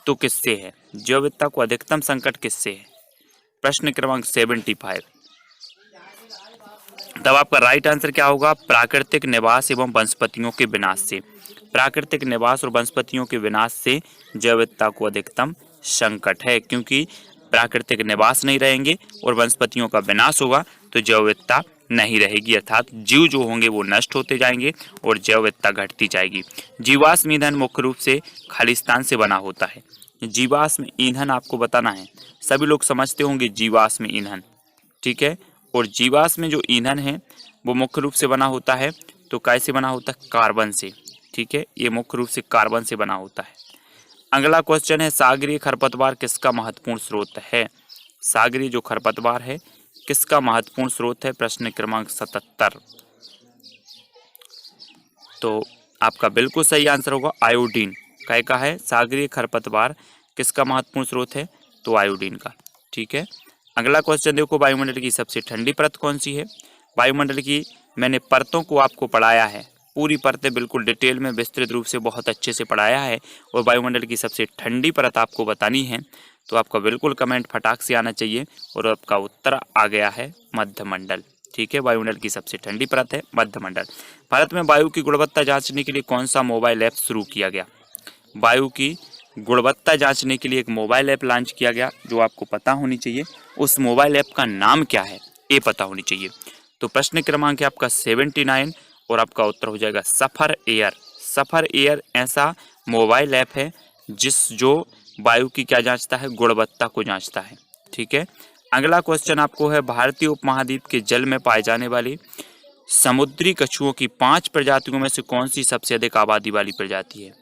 तो किससे है? जैव विविधता को अधिकतम संकट किससे है? प्रश्न क्रमांक 75। तब आपका राइट आंसर क्या होगा? प्राकृतिक निवास एवं वनस्पतियों के विनाश से। प्राकृतिक निवास और वनस्पतियों के विनाश से जैव विविधता को अधिकतम संकट है, क्योंकि प्राकृतिक निवास नहीं रहेंगे और वनस्पतियों का विनाश होगा तो जैव विविधता नहीं रहेगी, अर्थात जीव जो होंगे वो नष्ट होते जाएंगे और जैव विविधता घटती जाएगी। जीवाश्म ईंधन मुख्य रूप से खालिस्तान से बना होता है। जीवाश्म ईंधन आपको बताना है, सभी लोग समझते होंगे जीवाश्म ईंधन, ठीक है। और जीवाश्म में जो ईंधन है वो मुख्य रूप से बना होता है, तो कैसे बना होता है? कार्बन से, ठीक है। ये मुख्य रूप से कार्बन से बना होता है। अगला क्वेश्चन है, सागरीय खरपतवार किसका महत्वपूर्ण स्रोत है? सागरीय जो खरपतवार है किसका महत्वपूर्ण स्रोत है? प्रश्न क्रमांक 77। तो आपका बिल्कुल सही आंसर होगा आयोडीन। क्या का है? सागरीय खरपतवार किसका महत्वपूर्ण स्रोत है? तो आयोडीन का, ठीक है। अगला क्वेश्चन देखो, वायुमंडल की सबसे ठंडी परत कौन सी है? वायुमंडल की मैंने परतों को आपको पढ़ाया है, पूरी परतें बिल्कुल डिटेल में विस्तृत रूप से बहुत अच्छे से पढ़ाया है, और वायुमंडल की सबसे ठंडी परत आपको बतानी है। तो आपका बिल्कुल कमेंट फटाक से आना चाहिए, और आपका उत्तर आ गया है मध्यमंडल, ठीक है। वायुमंडल की सबसे ठंडी परत है मध्यमंडल। भारत में वायु की गुणवत्ता जांचने के लिए कौन सा मोबाइल ऐप शुरू किया गया? वायु की गुणवत्ता जांचने के लिए एक मोबाइल ऐप लॉन्च किया गया, जो आपको पता होनी चाहिए। उस मोबाइल ऐप का नाम क्या है ये पता होनी चाहिए। तो प्रश्न क्रमांक है आपका 79 और आपका उत्तर हो जाएगा सफर एयर। सफर एयर ऐसा मोबाइल ऐप है जो वायु की क्या जांचता है? गुणवत्ता को जांचता है, ठीक है। अगला क्वेश्चन आपको है, भारतीय उपमहाद्वीप के जल में पाए जाने वाली समुद्री कछुओं की 5 प्रजातियों में से कौन सी सबसे अधिक आबादी वाली प्रजाति है?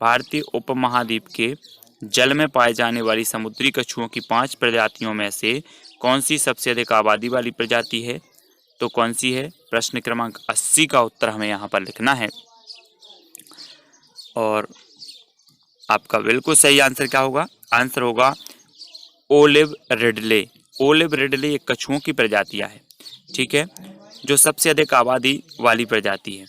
भारतीय उपमहाद्वीप के जल में पाए जाने वाली समुद्री कछुओं की 5 प्रजातियों में से कौन सी सबसे अधिक आबादी वाली प्रजाति है? तो कौन सी है? प्रश्न क्रमांक 80 का उत्तर हमें यहाँ पर लिखना है। और आपका बिल्कुल सही आंसर क्या होगा? आंसर होगा ओलिव रिडले। ओलिव रिडले एक कछुओं की प्रजातियां है, ठीक है, जो सबसे अधिक आबादी वाली प्रजाति है,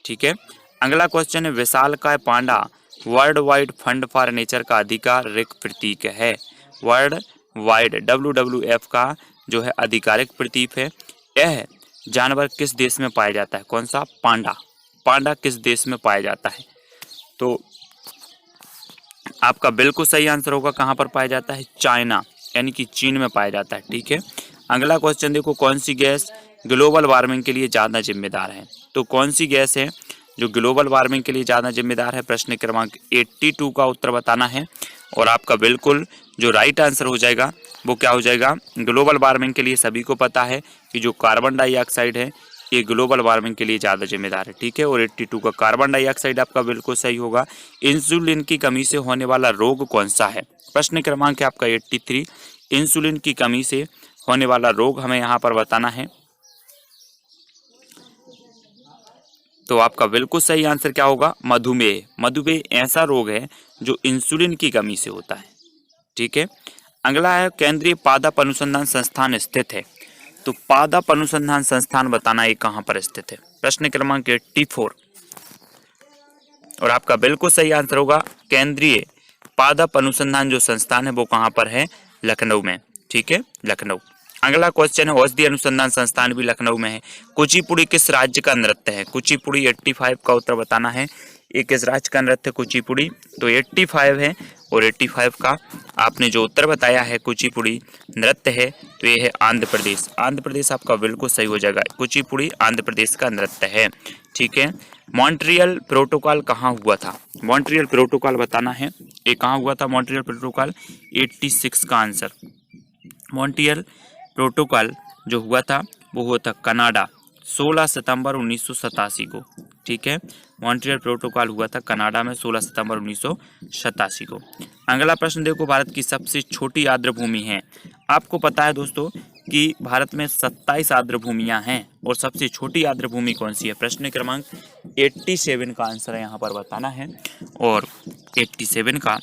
ठीक है। अगला क्वेश्चन है, विशालकाय panda World Wide Fund for Nature का आधिकारिक प्रतीक है। वर्ल्ड वाइड WWF का जो है आधिकारिक प्रतीक है। यह जानवर किस देश में पाया जाता है? कौन सा? पांडा। पांडा किस देश में पाया जाता है? तो आपका बिल्कुल सही आंसर होगा कहाँ पर पाया जाता है? चाइना, यानी कि चीन में पाया जाता है, ठीक है। अगला क्वेश्चन देखो, कौन सी गैस ग्लोबल वार्मिंग के लिए ज़्यादा जिम्मेदार है? तो कौन सी गैस है जो ग्लोबल वार्मिंग के लिए ज़्यादा जिम्मेदार है? प्रश्न क्रमांक 82 का उत्तर बताना है। और आपका बिल्कुल जो राइट आंसर हो जाएगा वो क्या हो जाएगा? ग्लोबल वार्मिंग के लिए सभी को पता है कि जो कार्बन डाइऑक्साइड है ये ग्लोबल वार्मिंग के लिए ज़्यादा जिम्मेदार है, ठीक है। और 82 का कार्बन डाइऑक्साइड आपका बिल्कुल सही होगा। इंसुलिन की कमी से होने वाला रोग कौन सा है? प्रश्न क्रमांक है आपका 83। इंसुलिन की कमी से होने वाला रोग हमें यहाँ पर बताना है। तो आपका बिल्कुल सही आंसर क्या होगा? मधुमेह। मधुमेह ऐसा रोग है जो इंसुलिन की कमी से होता है, ठीक है। अगला है, केंद्रीय पादप अनुसंधान संस्थान स्थित है। तो पादप अनुसंधान संस्थान बताना ये कहाँ पर स्थित है? प्रश्न क्रमांक 84। और आपका बिल्कुल सही आंसर होगा केंद्रीय पादप अनुसंधान जो संस्थान है वो कहाँ पर है? लखनऊ में, ठीक है, लखनऊ। अगला क्वेश्चन है, औषधि अनुसंधान संस्थान भी लखनऊ में है। कुचिपुड़ी किस राज्य का नृत्य है? कुचिपुड़ी 85 का उत्तर बताना है। ये किस राज्य का नृत्य है कुचिपुड़ी? तो 85 है, और 85 का आपने जो उत्तर बताया है कुचिपुड़ी नृत्य है तो ये है आंध्र प्रदेश। आंध्र प्रदेश आपका बिल्कुल सही हो जाएगा। कुचिपुड़ी आंध्र प्रदेश का नृत्य है, ठीक है। मॉन्ट्रियल प्रोटोकॉल कहाँ हुआ था? मॉन्ट्रियल प्रोटोकॉल बताना है, ये कहाँ हुआ था मॉन्ट्रियल प्रोटोकॉल? 86 का आंसर। मॉन्ट्रियल प्रोटोकॉल जो हुआ था वो हुआ था कनाडा, 16 सितंबर 1987 को, ठीक है। मॉन्ट्रियल प्रोटोकॉल हुआ था कनाडा में 16 सितंबर 1987 को। अगला प्रश्न देखो, भारत की सबसे छोटी आर्द्र भूमि है। आपको पता है दोस्तों कि भारत में 27 आर्द्र भूमियां हैं, और सबसे छोटी आर्द्र भूमि कौन सी है? प्रश्न क्रमांक 87 का आंसर यहाँ पर बताना है। और 87 का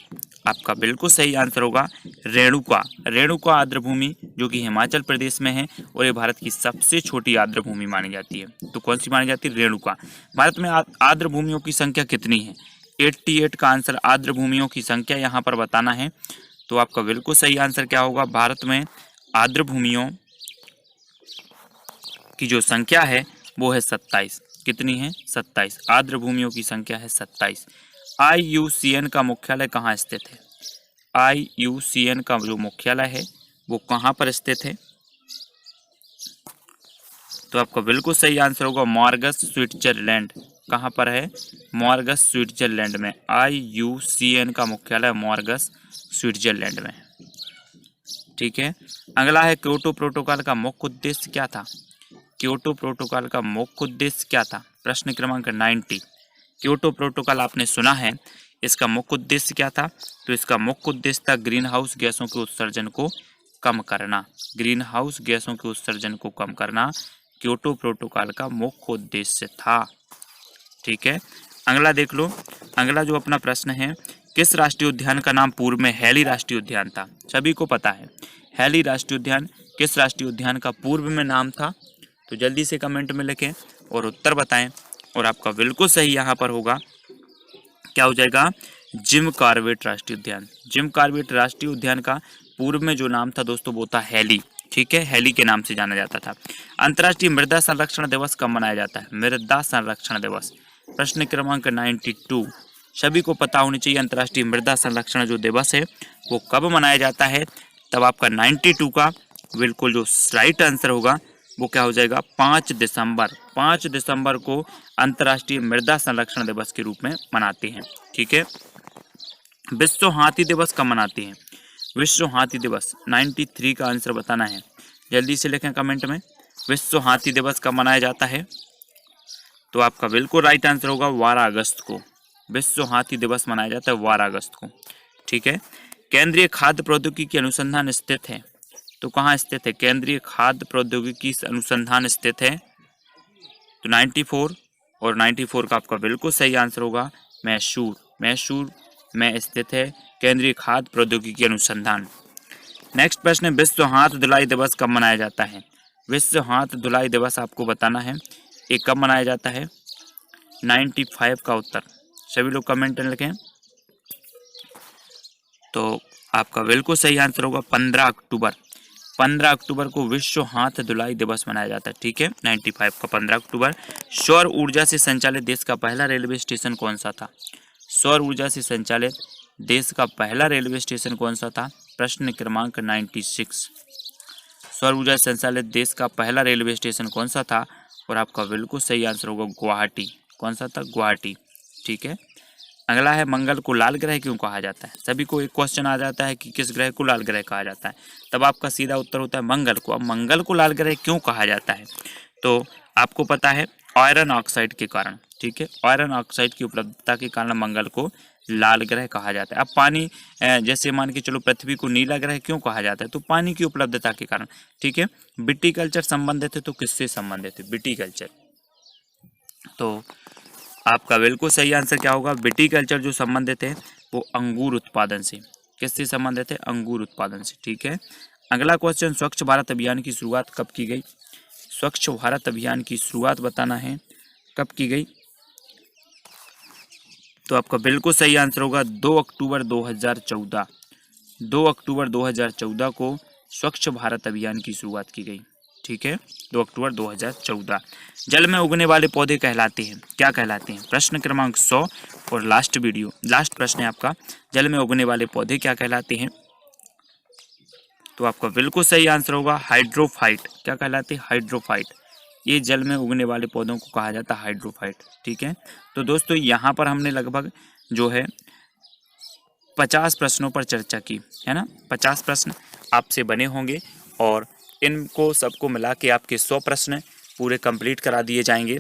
आपका बिल्कुल सही आंसर होगा रेणुका। रेणुका आर्द्र भूमि जो कि हिमाचल प्रदेश में है और ये भारत की सबसे छोटी आर्द्र भूमि मानी जाती है। तो कौन सी मानी जाती है? रेणुका। भारत में आर्द्र भूमियों की संख्या कितनी है? 88 का आंसर आर्द्र भूमियों की संख्या यहाँ पर बताना है। तो आपका बिल्कुल सही आंसर क्या होगा? भारत में आर्द्र भूमियों की जो संख्या है वो है 27। कितनी है? 27। आर्द्र भूमियों की संख्या है 27। IUCN का मुख्यालय कहाँ स्थित है? IUCN का जो मुख्यालय है वो कहाँ पर स्थित है? तो आपका बिल्कुल सही आंसर होगा मॉर्गस, स्विट्जरलैंड। कहाँ पर है? मॉर्गस, स्विट्जरलैंड में। IUCN का मुख्यालय मॉर्गस, स्विट्जरलैंड में। ठीक है। अगला है क्योटो प्रोटोकॉल का मुख्य उद्देश्य क्या था? क्योटो प्रोटोकॉल का मुख्य उद्देश्य क्या था? प्रश्न क्रमांक 90। क्योटो प्रोटोकॉल आपने सुना है, इसका मुख्य उद्देश्य क्या था? तो इसका मुख्य उद्देश्य था ग्रीन हाउस गैसों के उत्सर्जन को कम करना। ग्रीन हाउस गैसों के उत्सर्जन को कम करना क्योटो प्रोटोकॉल का मुख्य उद्देश्य था। ठीक है। अगला देख लो। अगला जो अपना प्रश्न है, किस राष्ट्रीय उद्यान का नाम पूर्व में हैली राष्ट्रीय उद्यान था? सभी को पता है हैली राष्ट्रीय उद्यान किस राष्ट्रीय उद्यान का पूर्व में नाम था? तो जल्दी से कमेंट में लिखें और उत्तर बताएं। और आपका बिल्कुल सही यहाँ पर होगा, क्या हो जाएगा? जिम कॉर्बेट राष्ट्रीय उद्यान। जिम कॉर्बेट राष्ट्रीय उद्यान का पूर्व में जो नाम था दोस्तों वो था हैली। ठीक है, हैली के नाम से जाना जाता था। अंतर्राष्ट्रीय मृदा संरक्षण दिवस कब मनाया जाता है? मृदा संरक्षण दिवस। प्रश्न क्रमांक 92। सभी को पता होनी चाहिए अंतर्राष्ट्रीय मृदा संरक्षण जो दिवस है वो कब मनाया जाता है। तब आपका 92 का बिल्कुल जो राइट आंसर होगा वो क्या हो जाएगा? 5 दिसंबर। 5 दिसंबर को अंतर्राष्ट्रीय मृदा संरक्षण दिवस के रूप में मनाते हैं। ठीक है। विश्व हाथी दिवस कब मनाते हैं? विश्व हाथी दिवस 93 का आंसर बताना है। जल्दी से लिखें कमेंट में, विश्व हाथी दिवस कब मनाया जाता है? तो आपका बिल्कुल राइट आंसर होगा 12 अगस्त को। विश्व हाथी दिवस मनाया जाता है 12 अगस्त को। ठीक है। केंद्रीय खाद्य प्रौद्योगिकी अनुसंधान स्थित है, तो कहाँ स्थित है? केंद्रीय खाद्य प्रौद्योगिकी अनुसंधान स्थित है तो 94 और 94 का आपका बिल्कुल सही आंसर होगा मैसूर। मैसूर में स्थित है केंद्रीय खाद्य प्रौद्योगिकी अनुसंधान। नेक्स्ट प्रश्न है, विश्व हाथ धुलाई दिवस कब मनाया जाता है? विश्व हाथ धुलाई दिवस आपको बताना है, ये कब मनाया जाता है? 95 का उत्तर सभी लोग कमेंट में लिखें। तो आपका बिल्कुल सही आंसर होगा 15 अक्टूबर। 15 अक्टूबर को विश्व हाथ धुलाई दिवस मनाया जाता है। ठीक है, 95 का 15 अक्टूबर। सौर ऊर्जा से संचालित देश का पहला रेलवे स्टेशन कौन सा था? सौर ऊर्जा से संचालित देश का पहला रेलवे स्टेशन कौन सा था? प्रश्न क्रमांक 96। सौर ऊर्जा से संचालित देश का पहला रेलवे स्टेशन कौन सा था? और आपका बिल्कुल सही आंसर होगा गुवाहाटी। कौन सा था? गुवाहाटी। ठीक है। अगला है, मंगल को लाल ग्रह क्यों कहा जाता है? सभी को एक क्वेश्चन आ जाता है कि किस ग्रह को लाल ग्रह कहा जाता है, तब आपका सीधा उत्तर होता है मंगल को। अब मंगल को लाल ग्रह क्यों कहा जाता है? तो आपको पता है आयरन ऑक्साइड के कारण। ठीक है, आयरन ऑक्साइड की उपलब्धता के कारण मंगल को लाल ग्रह कहा जाता है। अब पानी, जैसे मान के चलो पृथ्वी को नीला ग्रह क्यों कहा जाता है? तो पानी की उपलब्धता के कारण। ठीक है। विटीकल्चर संबंधित है, तो किससे संबंधित है? विटीकल्चर। तो आपका बिल्कुल सही आंसर क्या होगा? विटीकल्चर जो संबंधित है वो अंगूर उत्पादन से। किससे संबंधित है? अंगूर उत्पादन से। ठीक है। अगला क्वेश्चन, स्वच्छ भारत अभियान की शुरुआत कब की गई? स्वच्छ भारत अभियान की शुरुआत बताना है कब की गई। तो आपका बिल्कुल सही आंसर होगा 2 अक्टूबर 2014। 2 अक्टूबर 2014 को स्वच्छ भारत अभियान की शुरुआत की गई। ठीक है, 2 अक्टूबर 2014। जल में उगने वाले पौधे कहलाते हैं, क्या कहलाते हैं? प्रश्न क्रमांक 100 और लास्ट प्रश्न है आपका, जल में उगने वाले पौधे क्या कहलाते हैं? तो आपका बिल्कुल सही आंसर होगा हाइड्रोफाइट। क्या कहलाते हैं? हाइड्रोफाइट। ये जल में उगने वाले पौधों को कहा जाता है हाइड्रोफाइट। ठीक है। तो दोस्तों यहाँ पर हमने लगभग जो है 50 प्रश्नों पर चर्चा की है ना। 50 प्रश्न आपसे बने होंगे और इनको सबको मिला के आपके 100 प्रश्न पूरे कंप्लीट करा दिए जाएंगे।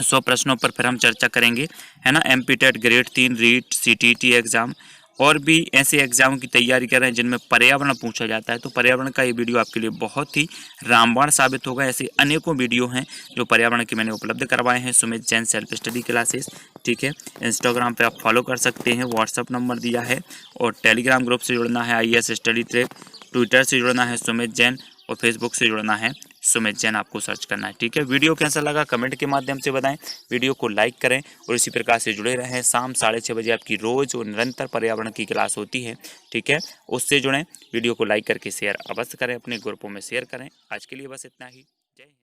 100 प्रश्नों पर फिर हम चर्चा करेंगे है ना। MP TET grade 3 REET CTET exam और भी ऐसे एग्जाम की तैयारी कर रहे हैं जिनमें पर्यावरण पूछा जाता है, तो पर्यावरण का ये वीडियो आपके लिए बहुत ही रामबाण साबित होगा। ऐसे अनेकों वीडियो हैं जो पर्यावरण के मैंने उपलब्ध करवाए हैं। Sumit Jain self study classes. ठीक है, इंस्टाग्राम पे आप फॉलो कर सकते हैं, व्हाट्सअप नंबर दिया है और टेलीग्राम ग्रुप से जुड़ना है IAS स्टडी ट्रैक ट्विटर से जुड़ना है सुमित जैन, और फेसबुक से जुड़ना है सुमित जैन, आपको सर्च करना है। ठीक है, वीडियो कैसा लगा कमेंट के माध्यम से बताएं, वीडियो को लाइक करें और इसी प्रकार से जुड़े रहें। शाम 6:30 बजे आपकी रोज़ और निरंतर पर्यावरण की क्लास होती है। ठीक है, उससे जुड़ें। वीडियो को लाइक करके शेयर अवश्य करें, अपने ग्रुपों में शेयर करें। आज के लिए बस इतना ही। जय हिंद।